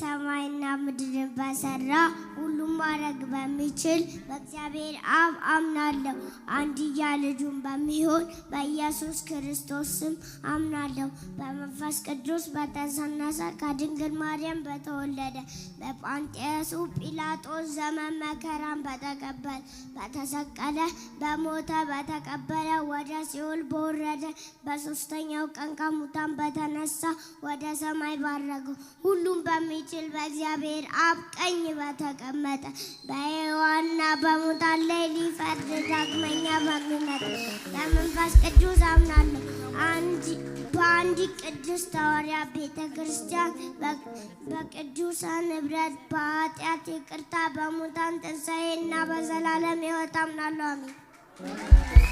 ሰማይና ምድርን በሰራ ሁሉም ማድረግ በሚችል በእግዚአብሔር አብ አምናለሁ። አንድያ ልጁን በሚሆን በኢየሱስ ክርስቶስ ስም አምናለሁ። በመንፈስ ቅዱስ በተጸነሰ ከድንግል ማርያም በተወለደ በጳንጤዎስ ጲላጦስ ዘመን መከራን በተቀበለ በተሰቀለ በሞተ በተቀበለ ወደ ሲኦል በወረደ በሶስተኛው ቀን ከሙታን በተነሳ ወደ ሰማይ ባረገው ሁሉም በሚችል በእግዚአብሔር አብ ቀኝ በተቀመጠ በሕያዋንና በሙታን ላይ ሊፈርድ ዳግመኛ በሚመጣ በመንፈስ ቅዱስ አምናለሁ። በአንዲት ቅድስት ሐዋርያት ቤተ ክርስቲያን በቅዱሳን ኅብረት በኃጢአት ይቅርታ በሙታን ትንሣኤና በዘላለም ሕይወት አምናለሁ። አሜን።